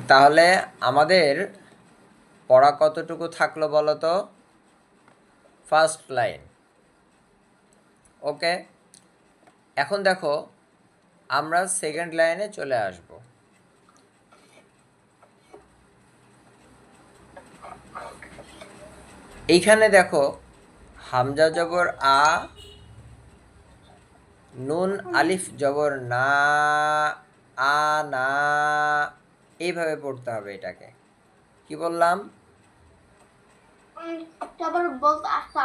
তাহলে আমাদের পড়া কতটুকু থাকলো বলো তো? First line. ওকে, এখন দেখো আমরা সেকেন্ড লাইনে চলে আসব। এইখানে দেখো হামজা জবর আ, নুন আলিফ জবর না, আ না, এইভাবে পড়তে হবে এটাকে। কি বললাম?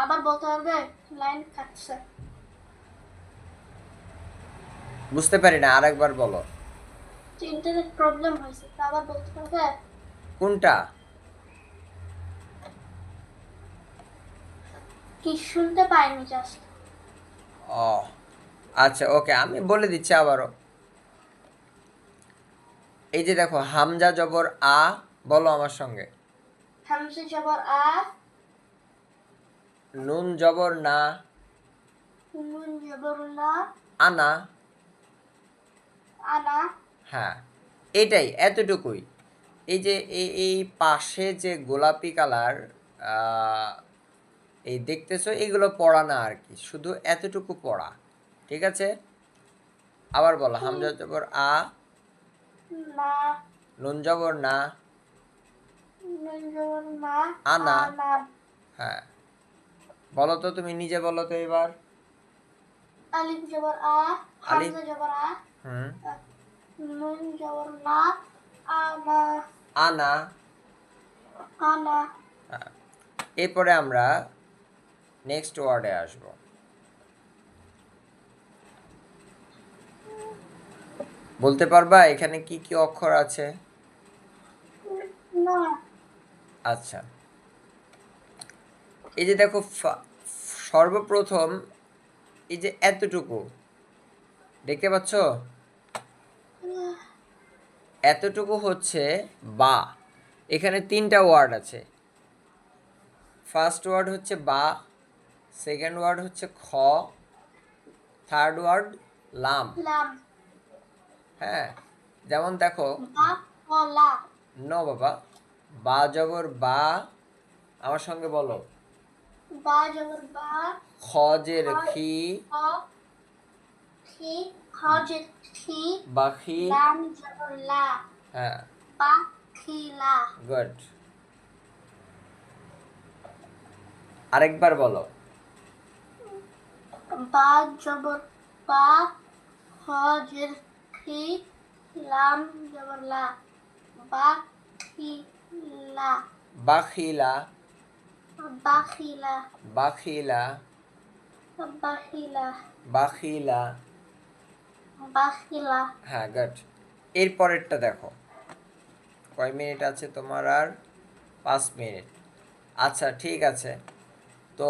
আবার বলতে হবে, লাইন কাটছে। বুঝতে পারি না, আরেকবার বলো। ইন্টারনেট প্রবলেম হয়েছে, আবার বলতে হবে। কোনটা? কি শুনতে পাইনি জাস্ট। ও আচ্ছা, ওকে, আমি বলে দিচ্ছি আবারও। এই যে দেখো হামজা জবর আ, বলো আমার সঙ্গে। হামজা জবর আ, নুন জবর না, নুন জবর না, আনা। আনা। হ্যাঁ, এটাই, এতটুকুই। এই যে এই পাশে যে গোলাপি কালার এই দেখতেছো, এইগুলো পড়া না আর কি, শুধু এতটুকু পড়া। ঠিক আছে, আবার বলো। হামজা জবর আ, না, নুন জবর না, নুন জবর না, আনা। আনা। হ্যাঁ, বলো তো, তুমি নিজে বলো তো এবার। আলিফ জবর আ, আলিফ। হামজা জবর আ, হুম। নুন জবর না, আনা, আনা। আনা। হ্যাঁ, এরপরে আমরা নেক্সট ওয়ার্ডে আসব। বলতে পারবা এখানে কি কি অক্ষর আছে? না। আচ্ছা, এই যে দেখো সর্বপ্রথম এই যে এতটুকু দেখতে পাচ্ছ, এতটুকু হচ্ছে বা। এখানে তিনটা ওয়ার্ড আছে। ফার্স্ট ওয়ার্ড হচ্ছে বা, সেকেন্ড ওয়ার্ড হচ্ছে খ, থার্ড ওয়ার্ড লাম। লাম। হ্যাঁ, যেমন দেখো, বা, লা। ন বাবা, বা জবর বা, আমার সঙ্গে বলো। বা জবর বা, খ জের খি, খ, খি, খ যে খি, বাখি। লাম জবর লা, হ্যাঁ, বা, খিলা। গুড। আরেকবার বলো। বা জবর বা, খ জের খি, লাম জবর লা, বা, খিলা। বাখিলা। বাখিলা, বাখিলা। বাখিলা, বাখিলা। বাখিলা। হ্যাঁ, গুড। এর পরেরটা দেখো, কয় মিনিট আছে তোমার আর? 5 মিনিট। আচ্ছা, ঠিক আছে। তো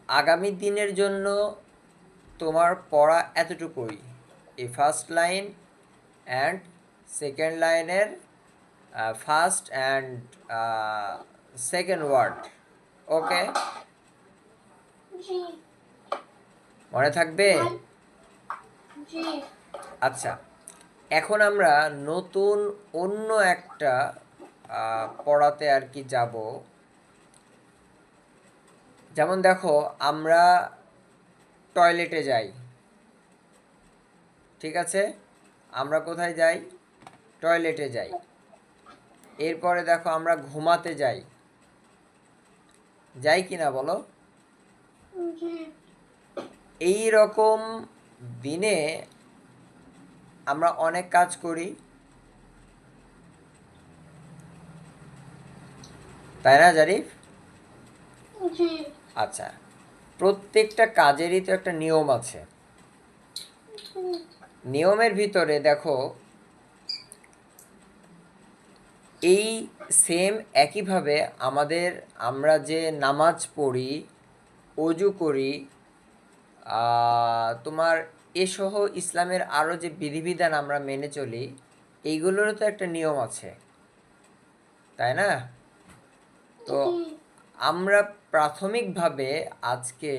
আগামী দিনের জন্য তোমার পড়া এতটুকুই, এই ফার্স্ট লাইন অ্যান্ড সেকেন্ড লাইনের ফার্স্ট অ্যান্ড সেকেন্ড ওয়ার্ড। ওকে, জি, মনে থাকবে? জি। আচ্ছা, এখন আমরা নতুন অন্য একটা পড়াতে আর কি যাব। যেমন দেখো, আমরা টয়লেটে যাই। ঠিক আছে, আমরা কোথায় যাই? টয়লেটে যাই। এরপরে দেখো আমরা ঘুমাতে যাই। যাই কি না বলো? জি, এই রকম দিনে আমরা অনেক কাজ করি, তাই না জারিফ? জি। আচ্ছা, প্রত্যেকটা কাজেরই তো একটা নিয়ম আছে। নিয়মের ভিতরে দেখো, এই সেম একইভাবে আমরা যে নামাজ পড়ি, অজু করি, তোমার এসহ ইসলামের আরও যে বিধিবিধান আমরা মেনে চলি, এইগুলোরও তো একটা নিয়ম আছে, তাই না? তো আমরা প্রাথমিকভাবে আজকে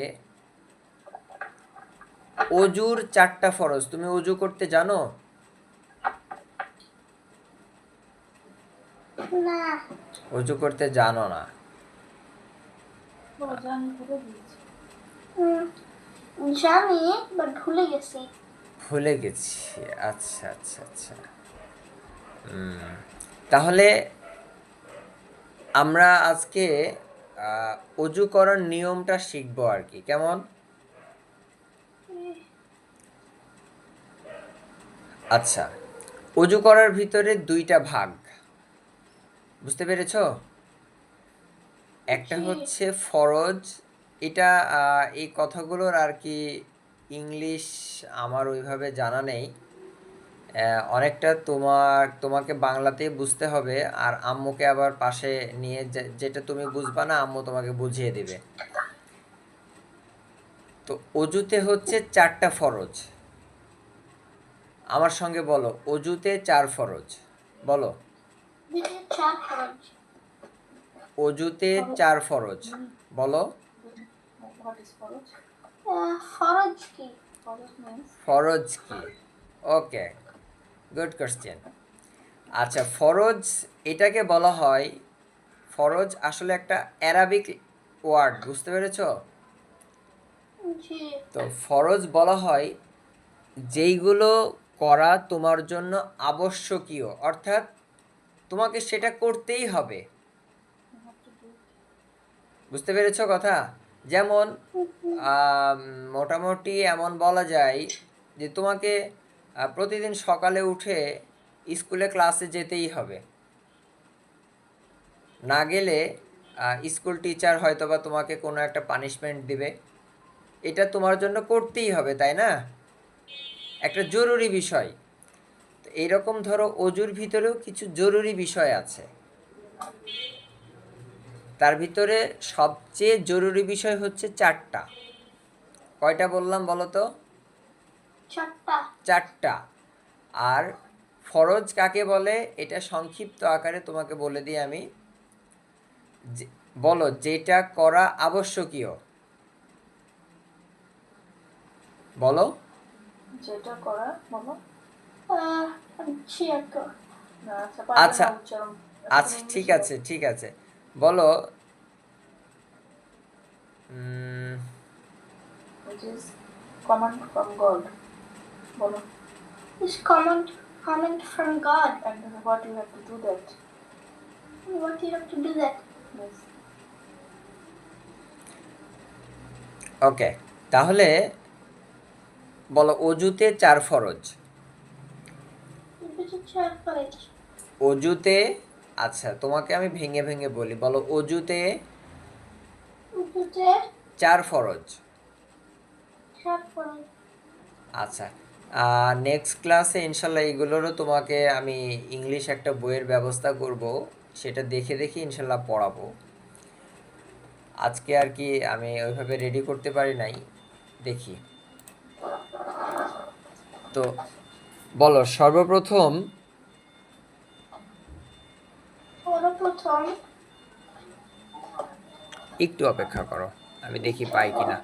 অজুর 4টা ফরজ, তুমি অজু করতে জানো? না অজু করতে জানো না? জানি বাট ভুলে গেছি। ভুলে গেছি। আচ্ছা আচ্ছা আচ্ছা। তাহলে আমরা আজকে অজু করার নিয়মটা শিখবো আর কি, কেমন? আচ্ছা, অজু করার ভিতরে দুইটা ভাগ, বুঝতে পেরেছ? একটা জি। হচ্ছে ফরজ, এটা এই কথাগুলোর আর কি ইংলিশ আমার ওইভাবে জানা নেই। অনেকটা তোমাকে বাংলাতেই বুঝতে হবে, আর আম্মুকে আবার পাশে নিয়ে যেটা তুমি বুঝবা না আম্মু তোমাকে বুঝিয়ে দিবে। তো অজুতে হচ্ছে 4টা ফরজ। আমার সঙ্গে বলো, অজুতে 4 ফরজ। বলো, চার ফরজ। অজুতে 4 ফরজ। বলো, ফরজ কি? ফরজ কি? ওকে, গুড কোশ্চেন। আচ্ছা, ফরজ এটাকে বলা হয়, ফরজ আসলে একটা অ্যারাবিক ওয়ার্ড, বুঝতে পেরেছো? জি। তো ফরজ বলা হয় যেইগুলো করা তোমার জন্য আবশ্যকীয়, অর্থাৎ তোমাকে সেটা করতেই হবে, বুঝতে পেরেছো কথা? যেমন মোটামুটি এমন বলা যায় যে তোমাকে প্রতিদিন সকালে উঠে স্কুলে ক্লাসে যেতেই হবে, না গেলে স্কুল টিচার হয়তো বা তোমাকে কোনো একটা পানিশমেন্ট দিবে, এটা তোমার জন্য করতেই হবে, তাই না? একটা জরুরি বিষয়। তো এইরকম ধরো অজুর ভিতরেও কিছু জরুরি বিষয় আছে, তার ভিতরে সবচেয়ে জরুরি বিষয় হচ্ছে 4টা। কয়টা বললাম বলো তো? 4টা। 4টা। আর ফরজ কাকে বলে এটা সংক্ষিপ্ত আকারে তোমাকে বলে দিই আমি। বলো, যেটা করা আবশ্যকীয়। বলো, যেটা করা বলো। আচ্ছা আচ্ছা, ঠিক আছে ঠিক আছে, বলো। Which is command from God. বলো। Is command from God. And what you have to do that. What you have to do that? Yes. ওকে, তাহলে বলো, অজুতে 4 ফরজ। চার ফরজ। অজুতে, আচ্ছা তোমাকে আমি ভেঙে ভেঙে বলি, বলো অজুতে 4 ফরজ। 4 ফরজ। আচ্ছা, নেক্সট ক্লাসে ইনশাল্লাহ এগুলোরও তোমাকে আমি ইংলিশ একটা বইয়ের ব্যবস্থা করব, সেটা দেখে দেখে ইনশাল্লাহ পড়াবো। আজকে আর কি আমি ওইভাবে রেডি করতে পারি নাই, দেখি। তো বলো, সর্বপ্রথম একটু অপেক্ষা করো, আমি দেখি পাই কিনা।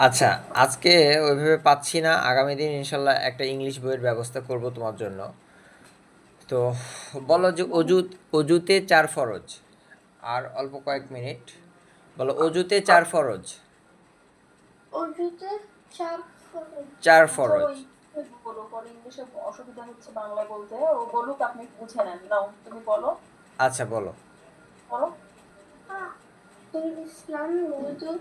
আচ্ছা, আজকে ওইভাবে পাচ্ছি না, আগামী দিন ইনশাল্লাহ একটা ইংলিশ বইয়ের ব্যবস্থা করব তোমার জন্য। তো বলো যে অজুতে 4 ফরজ। আর অল্প কয়েক মিনিট। বলো অজুতে 4 ফরজ। অজুতে 4 ফরজ। 4 আচ্ছা ফরজ। ওই বলো, পরে ইংলিশে অসুবিধা হচ্ছে বাংলায় বলতে, ও বলুক, আপনি বুঝে নেন। নাও তুমি বলো, আচ্ছা বলো। বলো। In Islam, wudu,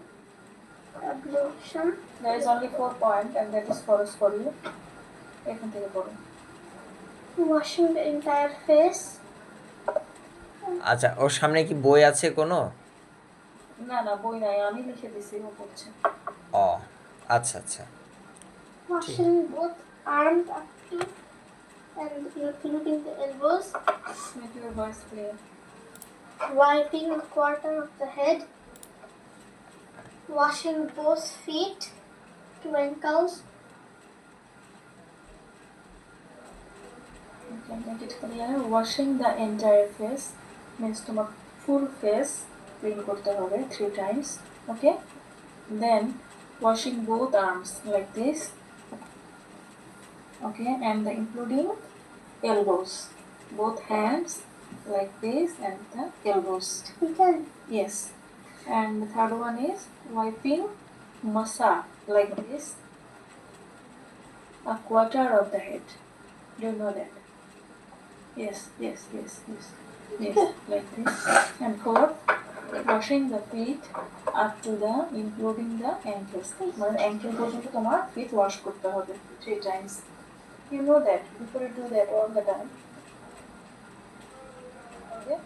ablution, There is only 4 point and that is for us for you. এখান থেকে পড়ো। washing the entire face, আচ্ছা, ওর সামনে কি বই আছে কোনো? না না, বই নাই, আমি লিখে দিছি, ও পড়ছে। ও আচ্ছা আচ্ছা, ঠিক। washing both arms up to and including the elbows, Make your voice clear. wiping a quarter of the head, washing both feet to ankles, You can make it clear. Washing the entire face means তোমার full face clean করতে হবে 3 times. Okay? Then washing both arms like this. Okay, and including elbows. Both hands like this and the elbows. again, Yes. And the third one is wiping masa like this. A quarter of the head. Do you know that? Yes, yes, yes, yes. Yes, like this. And fourth, washing the feet up to the including the ankles. মানে ankle পর্যন্ত তোমার feet wash করতে হবে 3 times. You know that. Before you do that all the time. Okay?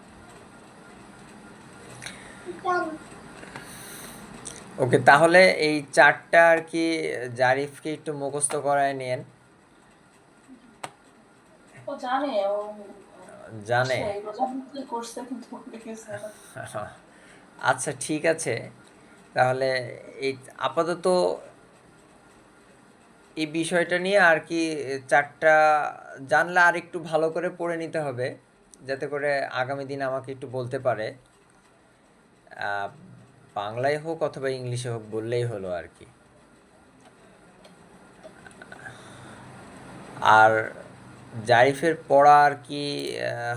done. ওকে, তাহলে এই 4টা আর কি জারিফকে একটু মুখস্থ করায় নিয়েন। ও জানে, ও জানে? বোঝাবুঝি করছে কিন্তু ভুলে গেছে না। আচ্ছা ঠিক আছে, তাহলে এই আপাতত এই বিষয়টা নিয়ে আর কি 4টা জানলে আর একটু ভালো করে পড়ে নিতে হবে, যাতে করে আগামী দিন আমাকে একটু বলতে পারে। বাংলায় হোক অথবা ইংলিশে হোক, বললেই হলো আর কি। আর জারিফের পড়া আর কি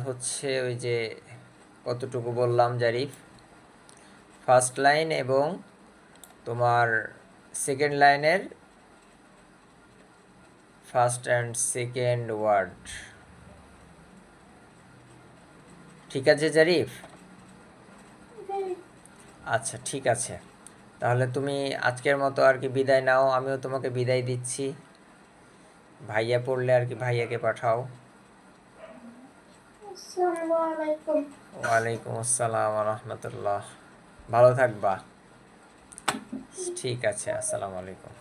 হচ্ছে ওই যে কতটুকু বললাম, জারিফ ফার্স্ট লাইন এবং তোমার সেকেন্ড লাইনের ফার্স্ট অ্যান্ড সেকেন্ড ওয়ার্ড। ঠিক আছে জারিফ? আচ্ছা ঠিক আছে, তাহলে তুমি আজকের মতো আর কি বিদায় নাও, আমিও তোমাকে বিদায় দিচ্ছি। ভাইয়া পড়লে আর কি ভাইয়াকে পাঠাও। Assalamu alaikum. ওয়ালাইকুম আসসালাম রহমতুল্লাহ, ভালো থাকবা। ঠিক আছে, আসসালামু আলাইকুম।